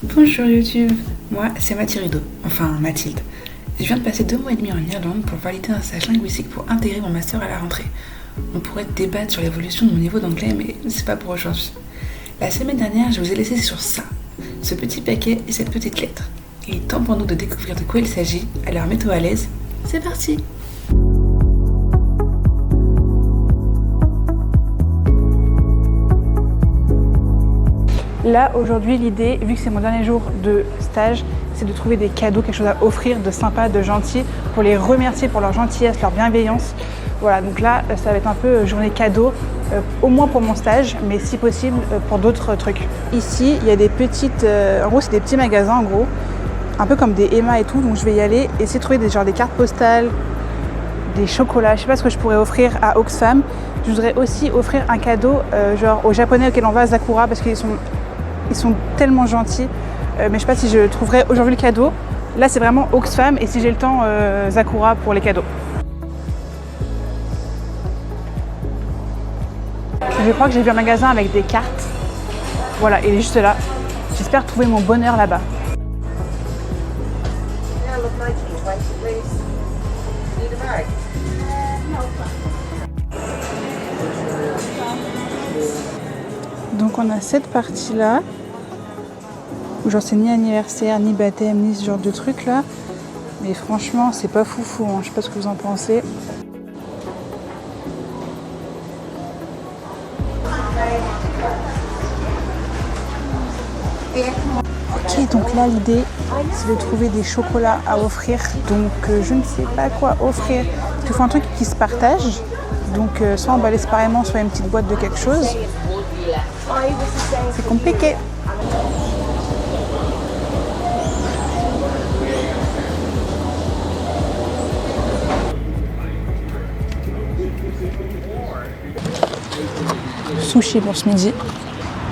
Bonjour YouTube, moi c'est Mathilde, Mathilde. Je viens de passer 2 mois et demi en Irlande pour valider un stage linguistique pour intégrer mon master à la rentrée. On pourrait débattre sur l'évolution de mon niveau d'anglais, mais c'est pas pour aujourd'hui. La semaine dernière, je vous ai laissé sur ça, ce petit paquet et cette petite lettre. Il est temps pour nous de découvrir de quoi il s'agit, alors mets-toi à l'aise, c'est parti! Là, aujourd'hui, l'idée, vu que c'est mon dernier jour de stage, c'est de trouver des cadeaux, quelque chose à offrir de sympa, de gentil, pour les remercier pour leur gentillesse, leur bienveillance. Voilà, donc là, ça va être un peu journée cadeau, au moins pour mon stage, mais si possible pour d'autres trucs. Ici, il y a des petites... en gros, c'est des petits magasins, en gros, un peu comme des Emma et tout, donc je vais y aller, essayer de trouver des cartes postales, des chocolats, je sais pas ce que je pourrais offrir à Oxfam. Je voudrais aussi offrir un cadeau, aux Japonais auxquels on va à Sakura, parce qu'ils sont tellement gentils, mais je sais pas si je trouverai aujourd'hui le cadeau. Là, c'est vraiment Oxfam, et si j'ai le temps, Sakura pour les cadeaux. Je crois que j'ai vu un magasin avec des cartes. Voilà, il est juste là. J'espère trouver mon bonheur là-bas. Donc on a cette partie-là, où genre c'est ni anniversaire, ni baptême, ni ce genre de truc là. Mais franchement, c'est pas foufou, hein. Je sais pas ce que vous en pensez. Ok, donc là l'idée, c'est de trouver des chocolats à offrir. Donc je ne sais pas quoi offrir. Parce qu'il faut un truc qui se partage. Donc soit emballer séparément, soit une petite boîte de quelque chose. C'est compliqué. Sushi pour ce midi.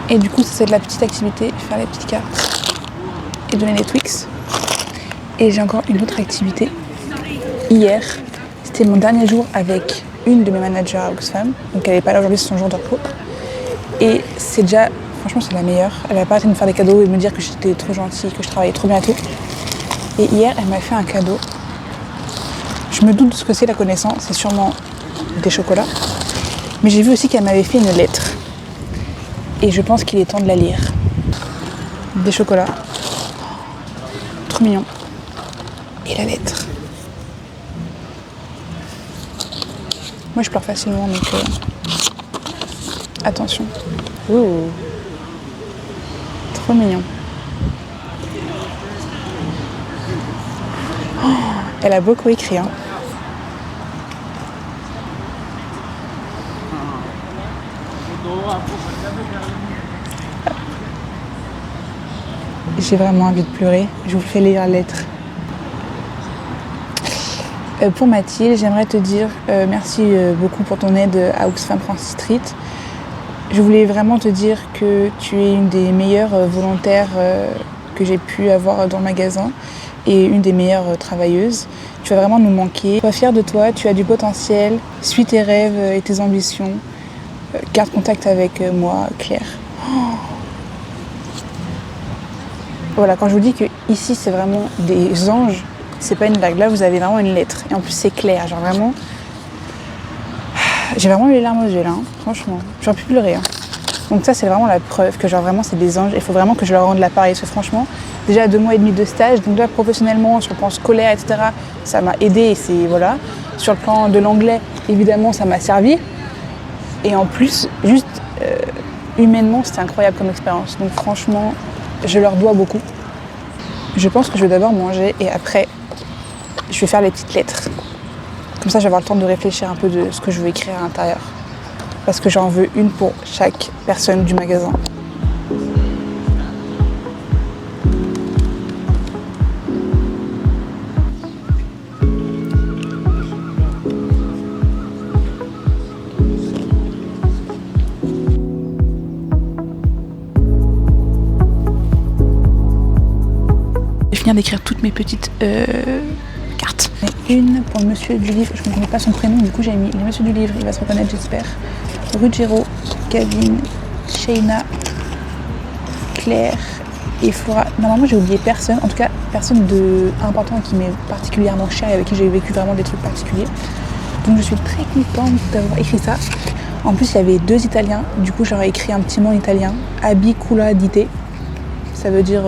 Et du coup, c'est de la petite activité, faire les petites cartes et donner les Twix. Et j'ai encore une autre activité. Hier, c'était mon dernier jour avec une de mes managers à Oxfam. Donc elle n'est pas là aujourd'hui, c'est son jour de repos. Et c'est déjà, franchement, c'est la meilleure. Elle n'a pas arrêté de me faire des cadeaux et de me dire que j'étais trop gentille, que je travaillais trop bien et tout. Et hier, elle m'a fait un cadeau. Je me doute de ce que c'est la connaissance, c'est sûrement des chocolats. Mais j'ai vu aussi qu'elle m'avait fait une lettre. Et je pense qu'il est temps de la lire. Des chocolats. Trop mignon. Et la lettre. Moi, je pleure facilement, donc attention. Ouh. Trop mignon. Oh, elle a beaucoup écrit, hein. J'ai vraiment envie de pleurer. Je vous fais lire la lettre. Pour Mathilde, j'aimerais te dire merci beaucoup pour ton aide à Oxfam Francis Street. Je voulais vraiment te dire que tu es une des meilleures volontaires que j'ai pu avoir dans le magasin et une des meilleures travailleuses. Tu vas vraiment nous manquer. Sois fière de toi, tu as du potentiel. Suis tes rêves et tes ambitions. Garde contact avec moi, Claire. Oh. Voilà, quand je vous dis que ici c'est vraiment des anges, c'est pas une blague. Là, vous avez vraiment une lettre. Et en plus, c'est clair. Genre vraiment... J'ai vraiment eu les larmes aux yeux, là. Hein. Franchement. J'aurais pu pleurer. Hein. Donc ça, c'est vraiment la preuve que genre vraiment, c'est des anges. Il faut vraiment que je leur rende l'appareil. Parce que franchement, déjà 2 mois et demi de stage. Donc là, professionnellement, sur le plan scolaire, etc., ça m'a aidé. Et c'est... Voilà. Sur le plan de l'anglais, évidemment, ça m'a servi. Et en plus, juste humainement, c'était incroyable comme expérience. Donc franchement, je leur dois beaucoup. Je pense que je vais d'abord manger et après, je vais faire les petites lettres. Comme ça, je vais avoir le temps de réfléchir un peu de ce que je veux écrire à l'intérieur. Parce que j'en veux une pour chaque personne du magasin. Je viens d'écrire toutes mes petites cartes. Et une pour le monsieur du livre, je ne connais pas son prénom, du coup j'ai mis le monsieur du livre, il va se reconnaître j'espère. Ruggiero, Gavin, Shayna, Claire Et il faudra... Normalement, j'ai oublié personne, en tout cas, personne de important qui m'est particulièrement cher et avec qui j'ai vécu vraiment des trucs particuliers. Donc je suis très contente d'avoir écrit ça. En plus, il y avait 2 Italiens, du coup, j'aurais écrit un petit mot en italien. Abi culla di te. Ça veut dire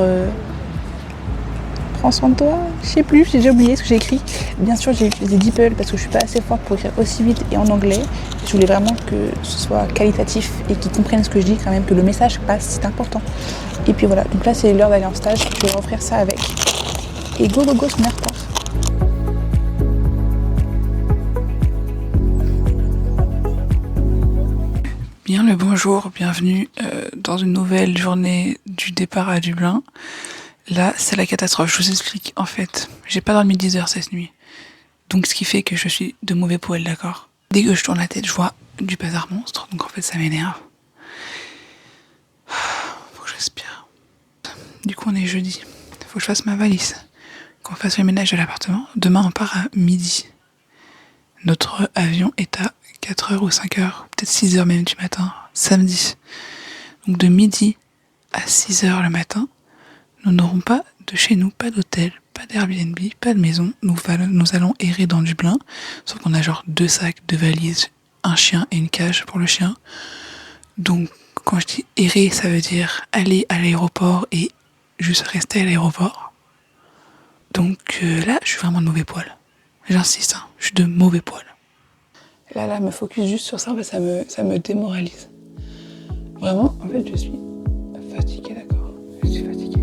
prends soin de toi. Je sais plus, j'ai déjà oublié ce que j'ai écrit. Bien sûr, j'ai utilisé DeepL parce que je suis pas assez forte pour écrire aussi vite et en anglais. Je voulais vraiment que ce soit qualitatif et qu'ils comprennent ce que je dis quand même, que le message passe, c'est important. Et puis voilà, donc là c'est l'heure d'aller en stage, je vais offrir ça avec. Et go go go, son air part. Bien le bonjour, bienvenue dans une nouvelle journée du départ à Dublin. Là, c'est la catastrophe, je vous explique. En fait, j'ai pas dormi 10 heures cette nuit. Donc ce qui fait que je suis de mauvais poil, d'accord? Dès que je tourne la tête, je vois du bazar monstre, donc en fait ça m'énerve. Faut que je respire. Du coup on est jeudi, faut que je fasse ma valise, qu'on fasse le ménage de l'appartement. Demain on part à midi. Notre avion est à 4h ou 5h, peut-être 6h même du matin, samedi. Donc de midi à 6h le matin, nous n'aurons pas de chez nous, pas d'hôtel, pas d'Airbnb, pas de maison. Nous allons errer dans Dublin, sauf qu'on a genre 2 sacs, 2 valises, un chien et une cage pour le chien. Donc quand je dis errer, ça veut dire aller à l'aéroport et juste rester à l'aéroport. Donc là, je suis vraiment de mauvais poil. J'insiste, hein, je suis de mauvais poil. Là, me focus juste sur ça, ça me démoralise. Vraiment, en fait, je suis fatiguée, d'accord? Je suis fatiguée.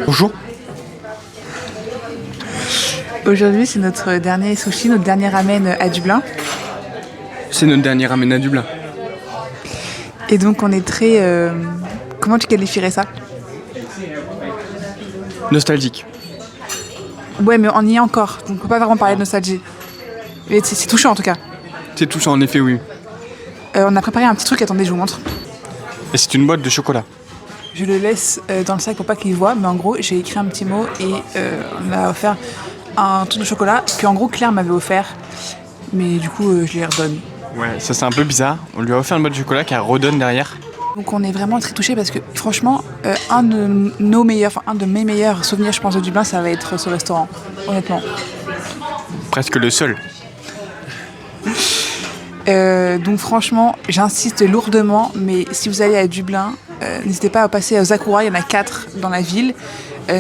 Bonjour. Aujourd'hui, c'est notre dernier sushi, notre dernier ramen à Dublin. C'est notre dernier ramen à Dublin. Et donc, on est très... Comment tu qualifierais ça? Nostalgique. Ouais, mais on y est encore, donc on peut pas vraiment parler de nostalgie. Mais c'est touchant en tout cas. C'est touchant, en effet, oui. On a préparé un petit truc, attendez, je vous montre. Et c'est une boîte de chocolat. Je le laisse dans le sac pour pas qu'il voit, mais en gros, j'ai écrit un petit mot et on a offert un truc de chocolat que en gros Claire m'avait offert, mais du coup, je lui redonne. Ouais, ça c'est un peu bizarre. On lui a offert une boîte de chocolat qu'elle redonne derrière. Donc on est vraiment très touchés parce que franchement, un de mes meilleurs souvenirs, je pense, de Dublin, ça va être ce restaurant, honnêtement. Presque le seul. Donc franchement, j'insiste lourdement, mais si vous allez à Dublin, n'hésitez pas à passer à Zakura, il y en a 4 dans la ville.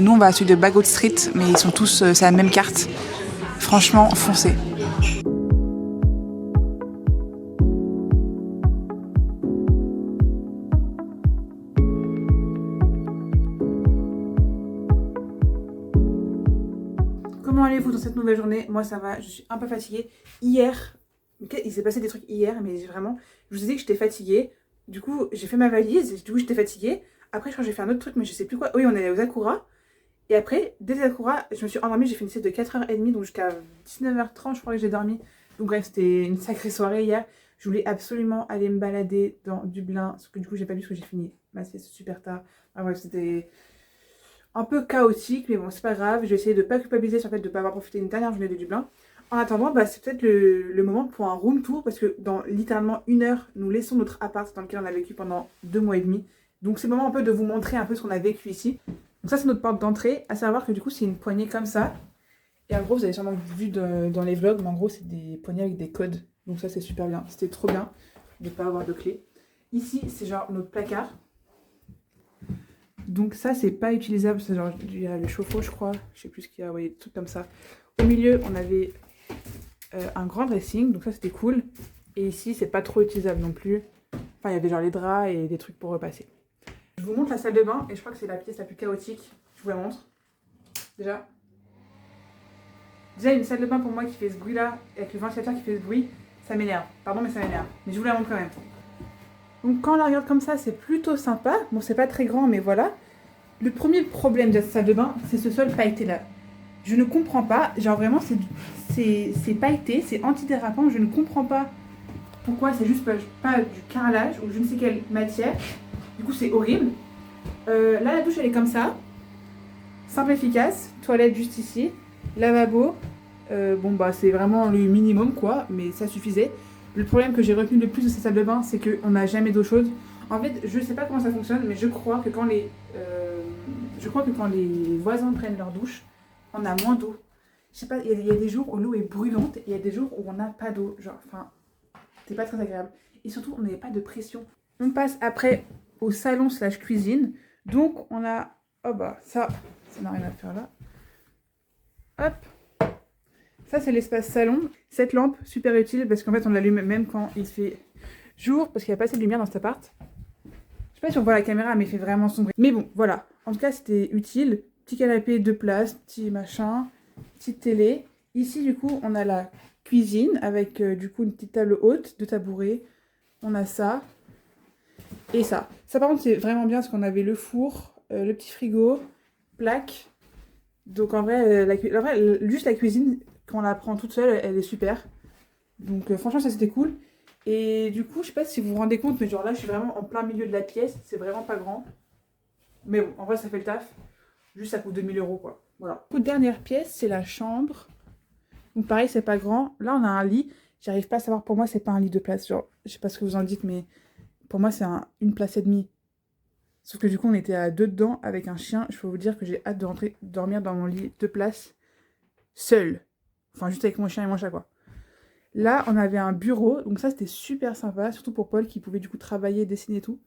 Nous, on va à celui de Baggot Street, mais ils sont tous, c'est la même carte. Franchement, foncez. Comment allez-vous dans cette nouvelle journée? Moi, ça va, je suis un peu fatiguée. Hier, il s'est passé des trucs hier, mais vraiment, je vous ai dit que j'étais fatiguée. Du coup, j'ai fait ma valise, du coup, j'étais fatiguée. Après, je crois que j'ai fait un autre truc, mais je sais plus quoi. Oui, on est allé aux Akura. Et après, dès les Akura, je me suis endormie. J'ai fait une sieste de 4h30, donc jusqu'à 19h30, je crois que j'ai dormi. Donc, bref, c'était une sacrée soirée hier. Je voulais absolument aller me balader dans Dublin, sauf que du coup, j'ai pas vu parce que j'ai fini ma sieste super tard. Enfin, bref, c'était un peu chaotique, mais bon, c'est pas grave. Je vais essayer de pas culpabiliser sur le fait de ne pas avoir profité d'une dernière journée de Dublin. En attendant, c'est peut-être le moment pour un room tour, parce que dans littéralement 1 heure, nous laissons notre appart dans lequel on a vécu pendant 2 mois et demi. Donc c'est le moment un peu de vous montrer un peu ce qu'on a vécu ici. Donc ça, c'est notre porte d'entrée, à savoir que du coup, c'est une poignée comme ça. Et en gros, vous avez sûrement vu dans les vlogs, mais en gros, c'est des poignées avec des codes. Donc ça, c'est super bien. C'était trop bien de ne pas avoir de clé. Ici, c'est genre notre placard. Donc ça, c'est pas utilisable. C'est genre, il y a le chauffe-eau, je crois. Je sais plus ce qu'il y a, des trucs comme ça. Au milieu, on avait un grand dressing, donc ça c'était cool. Et ici, c'est pas trop utilisable non plus. Enfin, il y avait genre les draps et des trucs pour repasser. Je vous montre la salle de bain, et je crois que c'est la pièce la plus chaotique. Je vous la montre. Déjà, une salle de bain pour moi qui fait ce bruit-là, avec le ventilateur qui fait ce bruit, ça m'énerve. Pardon, mais ça m'énerve. Mais je vous la montre quand même. Donc, il y a une salle de bain, il y a un lit, il y a un lavabo, il y a un truc pour se laver les dents, il y a un truc pour se laver les cheveux. Donc quand on la regarde comme ça, c'est plutôt sympa. Bon, c'est pas très grand, mais voilà. Le premier problème de cette salle de bain, c'est ce sol pailleté là. Je ne comprends pas. Genre vraiment, c'est pailleté, c'est antidérapant. Je ne comprends pas pourquoi c'est juste pas du carrelage ou je ne sais quelle matière. Du coup, c'est horrible. Là, la douche, elle est comme ça. Simple, efficace. Toilette juste ici. Lavabo. Bon, bah, c'est vraiment le minimum, quoi. Mais ça suffisait. Le problème que j'ai retenu le plus de cette salle de bain, c'est qu'on n'a jamais d'eau chaude. En fait, je sais pas comment ça fonctionne, mais je crois que quand les voisins prennent leur douche, on a moins d'eau. Je sais pas, il y a des jours où l'eau est brûlante et il y a des jours où on n'a pas d'eau. Genre, enfin, c'est pas très agréable. Et surtout, on n'avait pas de pression. On passe après au salon / cuisine. Donc, on a... Oh bah, ça n'a rien à faire là. Hop. Ça, c'est l'espace salon. Cette lampe, super utile parce qu'en fait, on l'allume même quand il fait jour parce qu'il n'y a pas assez de lumière dans cet appart. Je sais pas si on voit la caméra, mais il fait vraiment sombre. Mais bon, voilà. En tout cas, c'était utile. Petit canapé, 2 places, petit machin, petite télé. Ici, du coup, on a la cuisine avec du coup une petite table haute, 2 tabourets. On a ça et ça. Ça, par contre, c'est vraiment bien parce qu'on avait le four, le petit frigo, plaque. Donc en vrai, juste la cuisine, quand on la prend toute seule, elle est super. Donc franchement, ça c'était cool. Et du coup, je sais pas si vous vous rendez compte, mais genre là, je suis vraiment en plein milieu de la pièce. C'est vraiment pas grand. Mais bon, en vrai, ça fait le taf. Juste, ça coûte 2000 € quoi. Voilà. Du coup, dernière pièce, c'est la chambre. Donc pareil, c'est pas grand. Là, on a un lit. J'arrive pas à savoir, pour moi, c'est pas un lit de place. Genre, je sais pas ce que vous en dites, mais pour moi, c'est une place et demie. Sauf que du coup, on était à 2 dedans avec un chien. Je peux vous dire que j'ai hâte de rentrer dormir dans mon lit 2 places, seul. Enfin, juste avec mon chien et mon chat, quoi. Là, on avait un bureau. Donc ça, c'était super sympa. Surtout pour Paul qui pouvait du coup travailler, dessiner et tout.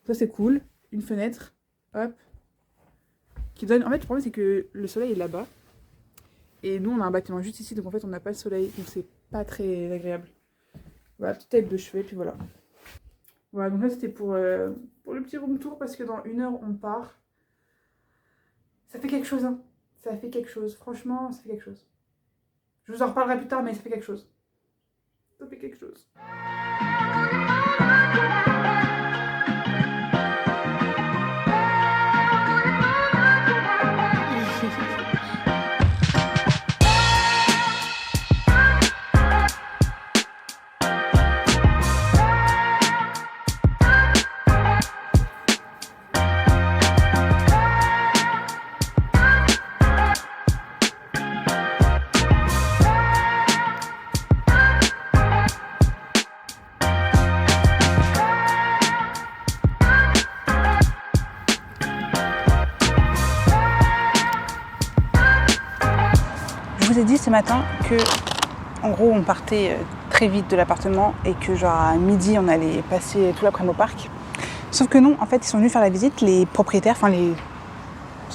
Ça, c'est cool. Une fenêtre. Hop. Qui donne... En fait, le problème, c'est que le soleil est là-bas. Et nous, on a un bâtiment juste ici. Donc en fait, on n'a pas le soleil. Donc c'est pas très agréable. Voilà, petite tête de chevet. Puis voilà. Voilà, donc là, c'était pour le petit room tour. Parce que dans 1 heure, on part. Ça fait quelque chose, hein. Ça fait quelque chose. Franchement, ça fait quelque chose. Je vous en reparlerai plus tard, mais ça fait quelque chose. Ça fait quelque chose. Je vous ai dit ce matin que, en gros, on partait très vite de l'appartement et que, genre, à midi, on allait passer tout l'après-midi au parc. Sauf que non, en fait, ils sont venus faire la visite, les propriétaires, enfin, les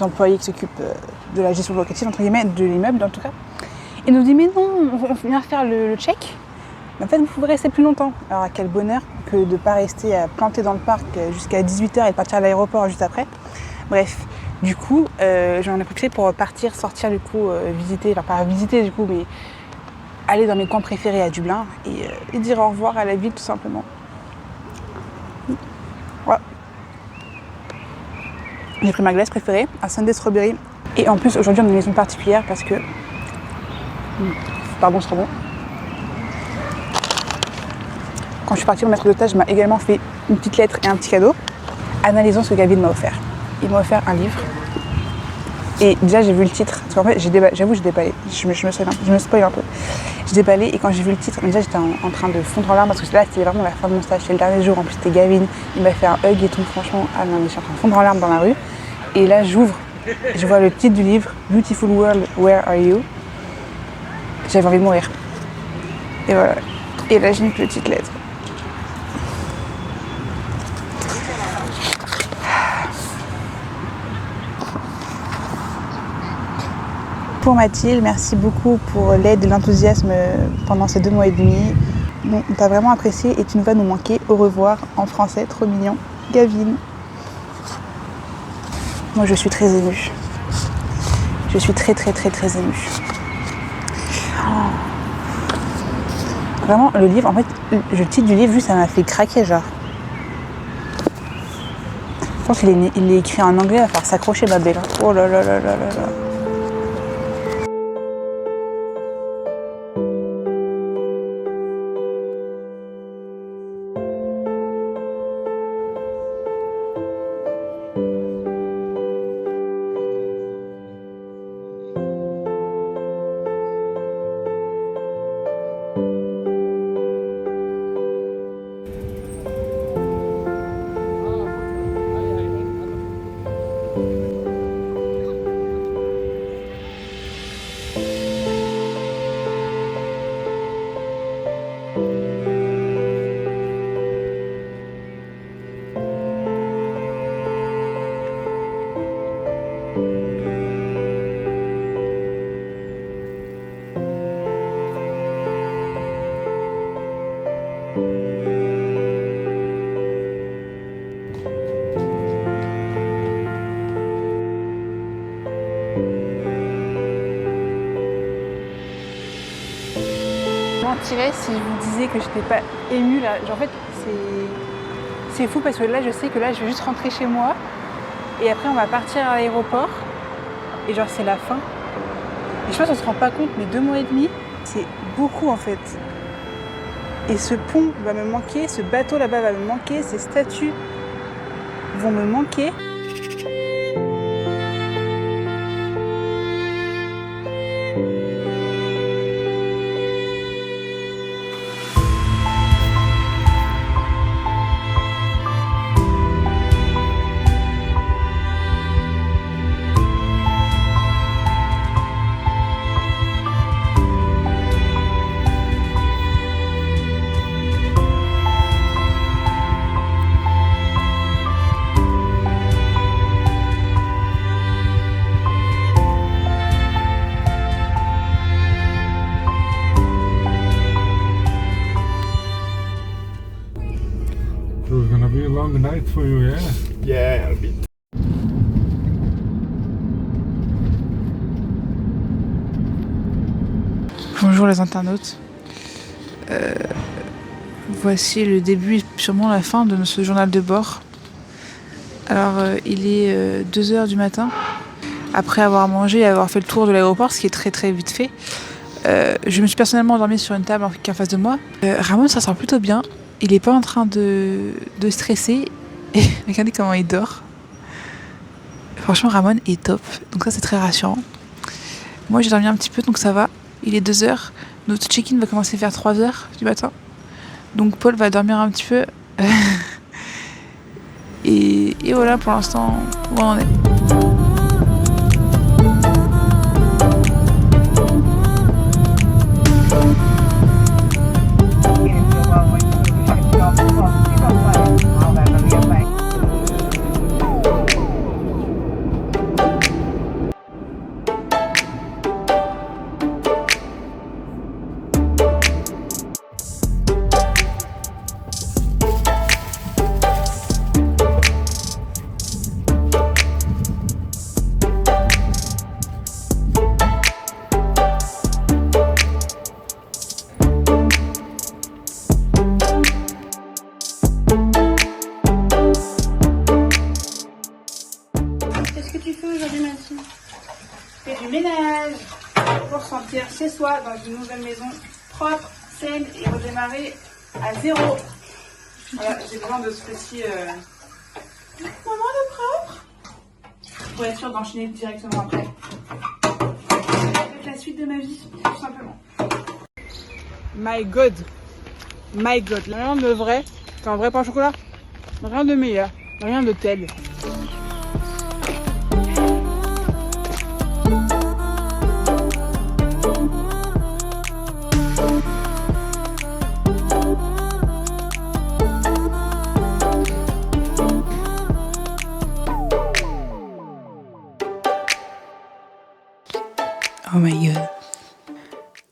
employés qui s'occupent de la gestion locative, entre guillemets, de l'immeuble, en tout cas. Ils nous disent, mais non, on vient faire le check. Mais en fait, vous pouvez rester plus longtemps. Alors, quel bonheur que de ne pas rester planté dans le parc jusqu'à 18 h et de partir à l'aéroport juste après. Bref. Du coup, j'en ai profité pour sortir du coup, visiter, enfin pas visiter du coup, mais aller dans mes coins préférés à Dublin et dire au revoir à la ville tout simplement. Voilà. J'ai pris ma glace préférée, un Sunday Strawberry. Et en plus, aujourd'hui, on a une maison particulière parce que... Pardon, c'est trop bon. Quand je suis partie, mon maître d'hôtage m'a également fait une petite lettre et un petit cadeau. Analysons ce que Gavin m'a offert. Il m'a offert un livre. Et déjà, j'ai vu le titre. Parce qu'en fait, j'avoue, j'ai déballé. Je me spoil un peu. J'ai déballé et quand j'ai vu le titre, déjà, j'étais en train de fondre en larmes parce que là, c'était vraiment la fin de mon stage. C'était le dernier jour. En plus, c'était Gavin. Il m'a fait un hug et tout. Franchement, ah non, mais je suis en train de fondre en larmes dans la rue. Et là, j'ouvre. Je vois le titre du livre, Beautiful World, Where Are You? J'avais envie de mourir. Et voilà. Et là, j'ai une petite lettre. Pour Mathilde, merci beaucoup pour l'aide et l'enthousiasme pendant ces 2 mois et demi. Bon, on t'a vraiment apprécié et tu ne vas nous manquer. Au revoir en français, trop mignon. Gavin. Moi, je suis très émue. Je suis très émue. Oh. Vraiment, le livre, en fait, le titre du livre, juste, ça m'a fait craquer, genre. Je pense qu'il est écrit en anglais, il va falloir s'accrocher Babel. Oh là là là là là là. Je mentirais si je vous disais que j'étais pas émue là. Genre, en fait, c'est fou parce que là, je sais que là, je vais juste rentrer chez moi et après, on va partir à l'aéroport et genre, c'est la fin. Et je pense qu'on se rend pas compte, mais 2 mois et demi, c'est beaucoup en fait. Et ce pont va me manquer, ce bateau là-bas va me manquer, ces statues vont me manquer. So it's gonna be a long night for you, yeah? Yeah, a bit. Bonjour les internautes. Voici le début et sûrement la fin de ce journal de bord. Alors il est 2h du matin. Après avoir mangé et avoir fait le tour de l'aéroport, ce qui est très très vite fait, je me suis personnellement endormie sur une table qui est en face de moi. Ramon ça sent plutôt bien. Il est pas en train de stresser. Et regardez comment il dort. Franchement Ramon est top. Donc ça c'est très rassurant. Moi j'ai dormi un petit peu donc ça va. Il est 2h. Notre check-in va commencer vers 3h du matin. Donc Paul va dormir un petit peu. et voilà pour l'instant où on en est. Qu'est-ce que tu fais aujourd'hui, Mathilde? Je fais du ménage pour sentir chez soi dans une nouvelle maison propre, saine et redémarrer à zéro. Voilà, j'ai besoin de ce petit moment de propre pour être sûr d'enchaîner directement après. C'est la suite de ma vie, tout simplement. My God, rien de vrai, c'est un vrai pain au chocolat, rien de meilleur, rien de tel. Oh my god.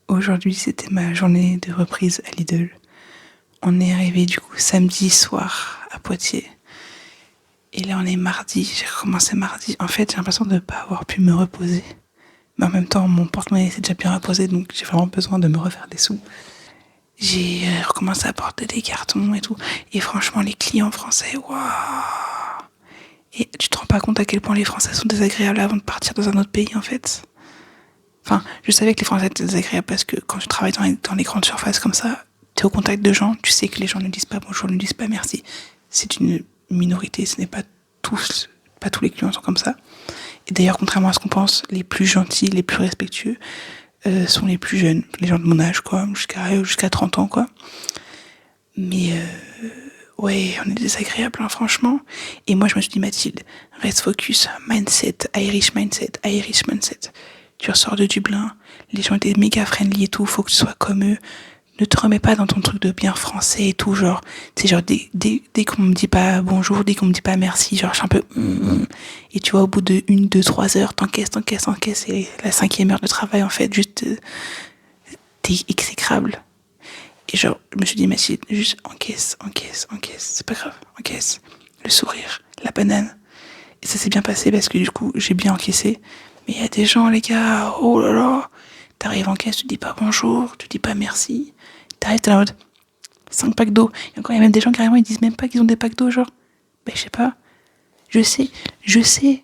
Aujourd'hui, c'était ma journée de reprise à Lidl. On est arrivé du coup samedi soir à Poitiers. Et là, on est mardi. J'ai recommencé mardi. En fait, j'ai l'impression de ne pas avoir pu me reposer. Mais en même temps, mon porte-monnaie s'est déjà bien reposé, donc j'ai vraiment besoin de me refaire des sous. J'ai recommencé à porter des cartons et tout. Et franchement, les clients français, waouh! Et tu te rends pas compte à quel point les Français sont désagréables avant de partir dans un autre pays, en fait. Enfin, je savais que les Français étaient désagréables parce que quand tu travailles dans les grandes surfaces comme ça, tu es au contact de gens, tu sais que les gens ne disent pas bonjour, ne disent pas merci. C'est une minorité, ce n'est pas tous les clients sont comme ça. Et d'ailleurs, contrairement à ce qu'on pense, les plus gentils, les plus respectueux sont les plus jeunes, les gens de mon âge, quoi, jusqu'à 30 ans, quoi. Mais ouais, on est désagréable, hein, franchement. Et moi, je me suis dit, Mathilde, reste focus, mindset, Irish mindset. Tu ressors de Dublin, les gens étaient méga friendly et tout, faut que tu sois comme eux. Ne te remets pas dans ton truc de bien français et tout, genre, tu sais, genre, dès qu'on me dit pas bonjour, dès qu'on me dit pas merci, genre, je suis un peu, et tu vois, au bout de 1, 2, 3 heures, t'encaisses, et la 5e heure de travail, en fait, juste, t'es exécrable. Et genre, je me suis dit, Mathilde, juste encaisse, c'est pas grave, encaisse. Le sourire, la banane. Et ça s'est bien passé parce que du coup, j'ai bien encaissé. Mais il y a des gens, les gars, oh là là, t'arrives en caisse, tu dis pas bonjour, tu dis pas merci. T'arrives, t'es là en mode 5 packs d'eau. Et encore, il y a même des gens carrément, ils disent même pas qu'ils ont des packs d'eau, genre. Ben, je sais pas. Je sais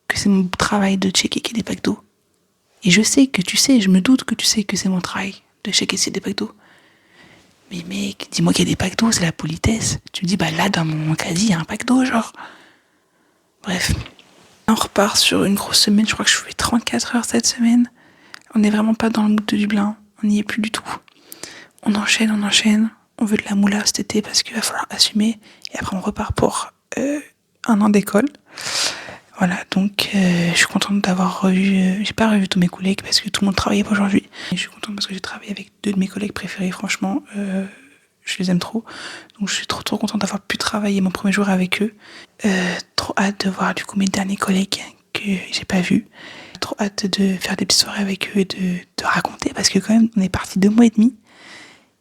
que c'est mon travail de checker qu'il y a des packs d'eau. Et je sais que tu sais, je me doute que tu sais que c'est mon travail de checker s'il y a des packs d'eau. Mais mec, dis-moi qu'il y a des packs d'eau, c'est la politesse. Tu me dis, bah là, dans mon caddie, il y a un pack d'eau, genre. Bref. On repart sur une grosse semaine, je crois que je fais 34 heures cette semaine. On n'est vraiment pas dans le mood de Dublin, on n'y est plus du tout. On enchaîne, on veut de la moula cet été parce qu'il va falloir assumer. Et après on repart pour 1 an d'école. Voilà, donc je suis contente d'avoir revu, j'ai pas revu tous mes collègues parce que tout le monde travaillait pas aujourd'hui. Et je suis contente parce que j'ai travaillé avec 2 de mes collègues préférés, franchement, je les aime trop. Donc je suis trop contente d'avoir pu travailler mon premier jour avec eux. Trop hâte de voir du coup mes derniers collègues que j'ai pas vus. Trop hâte de faire des petites soirées avec eux et de raconter parce que quand même on est partis 2 mois et demi.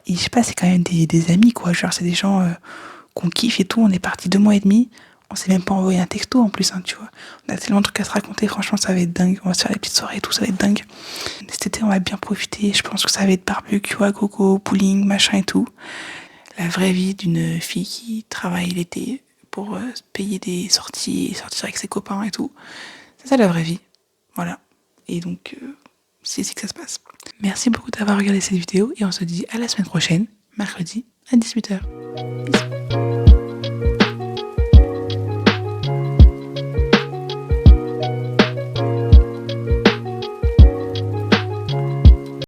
Et je sais pas, c'est quand même des amis quoi, genre c'est des gens qu'on kiffe et tout, on est partis 2 mois et demi. On s'est même pas envoyé un texto en plus, hein, tu vois. On a tellement de trucs à se raconter, franchement, ça va être dingue. On va se faire des petites soirées et tout, ça va être dingue. Cet été, on va bien profiter. Je pense que ça va être barbecue à gogo, bowling, machin et tout. La vraie vie d'une fille qui travaille l'été pour payer des sorties et sortir avec ses copains et tout. C'est ça la vraie vie. Voilà. Et donc, c'est ici que ça se passe. Merci beaucoup d'avoir regardé cette vidéo et on se dit à la semaine prochaine, mercredi à 18h. Bisous.